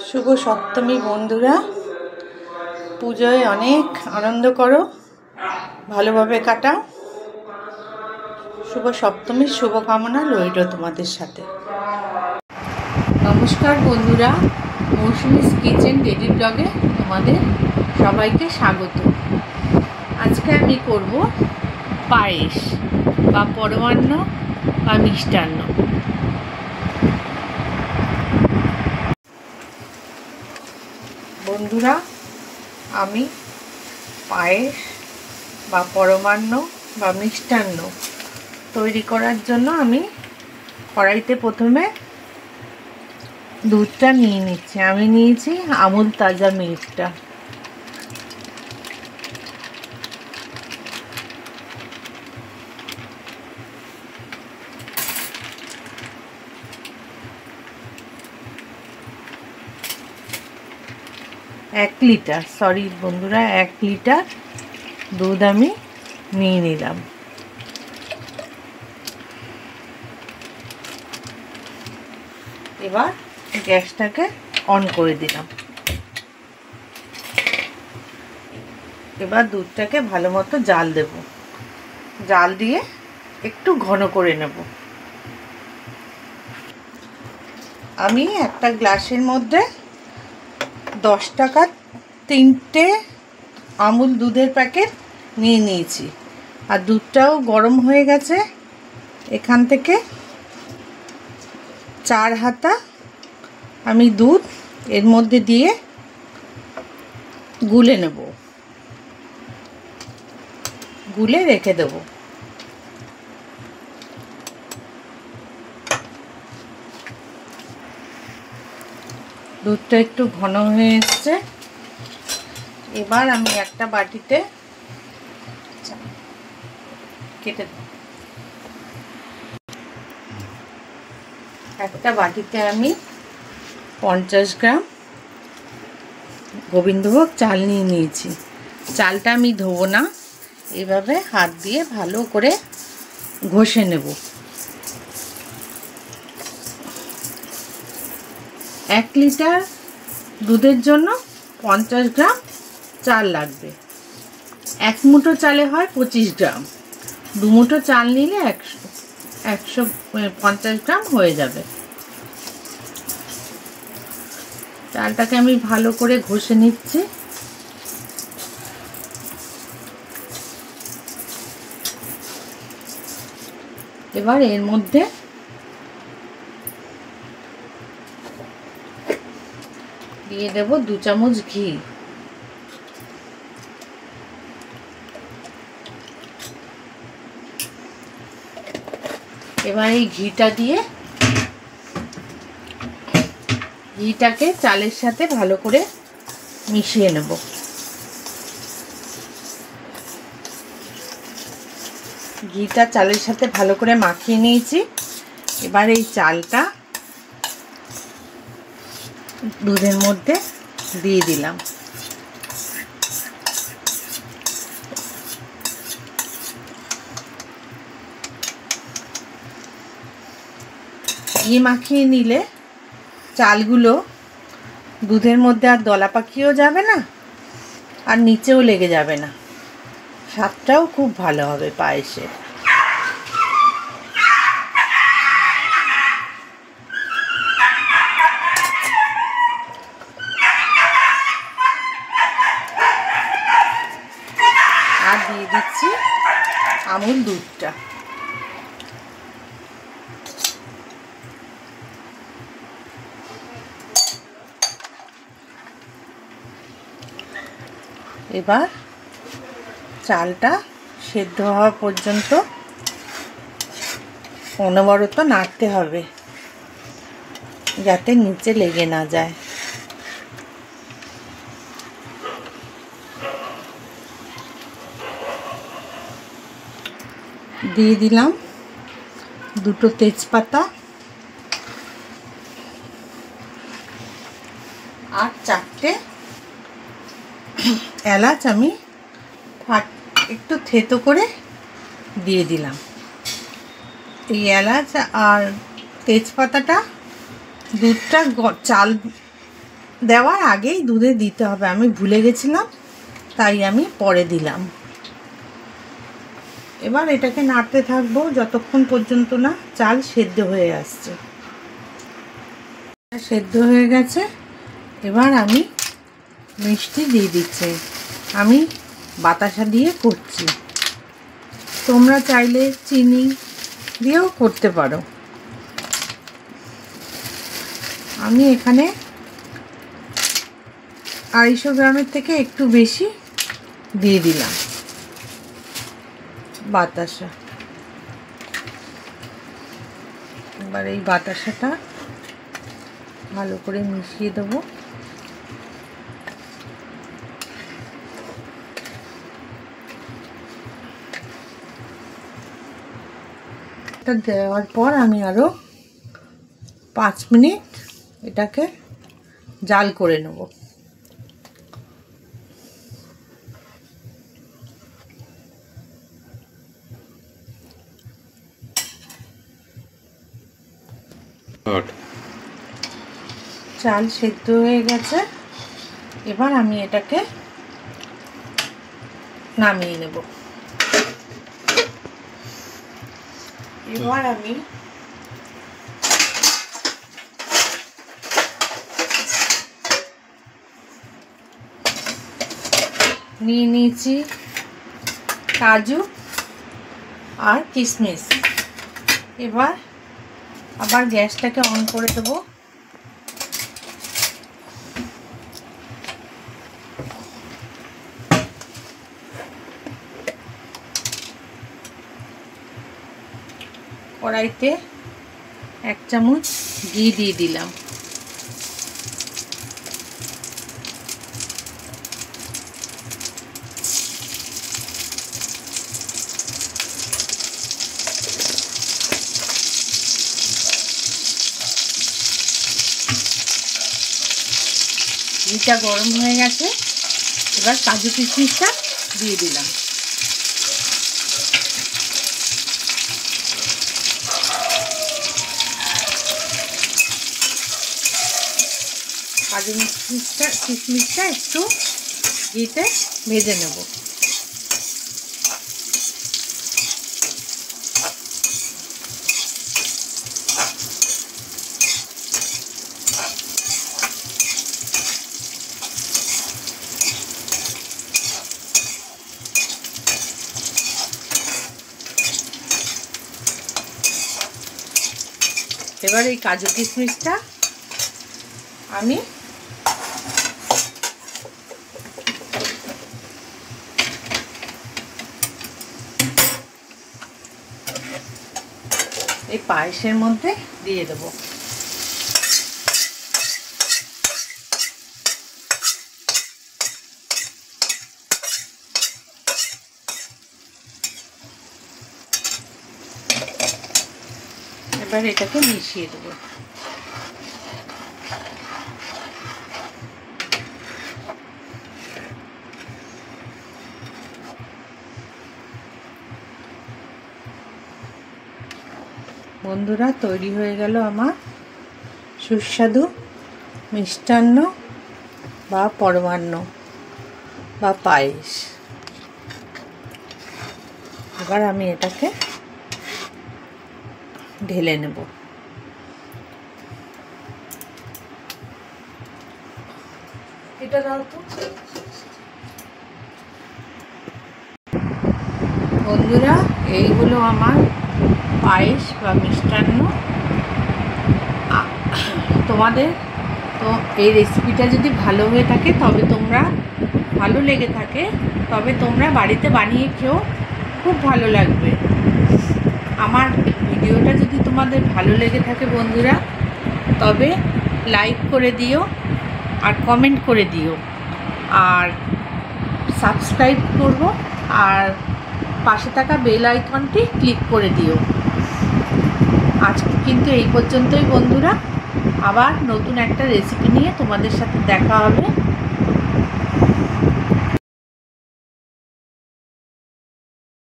শুভ সপ্তমী বন্ধুরা, পুজোয় অনেক আনন্দ করো, ভালোভাবে কাটাও। শুভ সপ্তমীর শুভকামনা রইল তোমাদের সাথে। নমস্কার বন্ধুরা, মৌসুমিস কিচেন ডেলি ব্লগে তোমাদের সবাইকে স্বাগত। আজকে আমি করব পায়েস বা পরমান্ন বা মিষ্টান্ন। বন্ধুরা, আমি পায়েস বা পরমান্ন বা মিষ্টান্ন তৈরি করার জন্য আমি কড়াইতে প্রথমে দুধটা নিয়ে নিচ্ছি। আমি নিয়েছি আমুল তাজা মিল্কটা। এক লিটার বন্ধুরা 1 লিটার দুধ আমি নিয়ে নিলাম। এবার গ্যাসটাকে অন করে দিলাম। এবার দুধটাকে ভালো মতো জাল দেব। জাল দিয়ে একটু ঘন করে নেব। আমি একটা গ্লাসের মধ্যে 10 টাকার 3টে আমুল দুধের প্যাকেট নিয়ে নিয়েছি। আর দুধটাও গরম হয়ে গেছে। এখান থেকে 4 হাতা আমি দুধ এর মধ্যে দিয়ে গুলে নেব, গুলে রেখে দেব। দুধটা একটু ঘন হয়ে এসছে। এবার আমি একটা বাটিতে কেটে দেব। একটা বাটিতে আমি 50 গ্রাম গোবিন্দভোগ চাল নিয়ে নিয়েছি। চালটা আমি ধোবো না, এভাবে হাত দিয়ে ভালো করে ঘষে নেব। 1 লিটার দুধের জন্য 50 গ্রাম চাল লাগবে। 1 মুঠো চালে হয় 25 গ্রাম। 2 মুঠো চাল নিলে 150 গ্রাম হয়ে যাবে। চালটাকে আমি ভালো করে ঘষে নিচ্ছি। এবার এর মধ্যে দিয়ে দেব 2 চামচ ঘি। এবার এই ঘিটাকে চালের সাথে ভালো করে মিশিয়ে নেব। ঘিটা চালের সাথে ভালো করে মাখিয়ে নিয়েছি। এবার এই চালটা দুধের মধ্যে দিয়ে দিলাম। ঘি মাখিয়ে নিলে চালগুলো দুধের মধ্যে আর দলা পাকিয়েও যাবে না, আর নিচেও লেগে যাবে না। স্বাদটাও খুব ভালো হবে পায়েসে। আর দিয়ে দিচ্ছি আমুল দুধটা। এবার চালটা সেদ্ধ হওয়া পর্যন্ত অনবরত নাড়তে হবে, যাতে নিচে লেগে না যায়। দিয়ে দিলাম 2টো তেজপাতা আর 4টে এলাচ আমি একটু থেতো করে দিয়ে দিলাম। এই এলাচ আর তেজপাতাটা দুধটা চাল দেওয়ার আগেই দুধে দিতে হবে, আমি ভুলে গেছিলাম, তাই আমি পরে দিলাম। এবার এটাকে নাড়তে থাকবো যতক্ষণ পর্যন্ত না চাল সেদ্ধ হয়ে আসছে। সেদ্ধ হয়ে গেছে, এবার আমি মিষ্টি দিয়ে দিচ্ছি। আমি বাতাসা দিয়ে করছি, তোমরা চাইলে চিনি দিয়েও করতে পারো। আমি এখানে 250 গ্রামের থেকে একটু বেশি দিয়ে দিলাম বাতাসা। এবার এই বাতাসাটা ভালো করে মিশিয়ে দেবো। এটা দেওয়ার পর আমি আরও 5 মিনিট এটাকে জাল করে নেব। চাল সেদ্ধ হয়ে গেছে, এবার আমি এটাকে নামিয়ে নেব। এবার আমি নিয়ে নিয়েছি কাজু আর কিশমিশ। এবার আবার গ্যাসটাকে অন করে দেবো। কড়াইতে 1 চামচ ঘি দিয়ে দিলাম। ঘিটা গরম হয়ে গেছে, এবার কাজু কিশমিশটা দিয়ে দিলাম। কাজু কিশমিশটা একটু ঘিতে ভেজে নেব। এবার এই কাজু কিশমিশটা আমি এই পায়েসের মধ্যে দিয়ে দেব। এবার এটাকে মিশিয়ে দেব। বন্ধুরা, তৈরি হয়ে গেল আমার সুস্বাদু মিষ্টান্ন বা পরমান্ন বা পায়েস। এবার আমি এটাকে ঢেলে নেব। এটা দাও তো। বন্ধুরা, এই হলো আমার পায়েস বা মিষ্টান্ন। তোমাদের তো এই রেসিপিটা যদি ভালো হয়ে থাকে ভালো লেগে থাকে তবে তোমরা বাড়িতে বানিয়ে খেও, খুব ভালো লাগবে। আমার ভিডিওটা যদি তোমাদের ভালো লেগে থাকে বন্ধুরা, তবে লাইক করে দিও আর কমেন্ট করে দিও, আর সাবস্ক্রাইব করবো, আর পাশে থাকা বেল আইকনটি ক্লিক করে দিও। আজকে কিন্তু এই পর্যন্তই বন্ধুরা, আবার নতুন একটা রেসিপি নিয়ে তোমাদের সাথে দেখা হবে।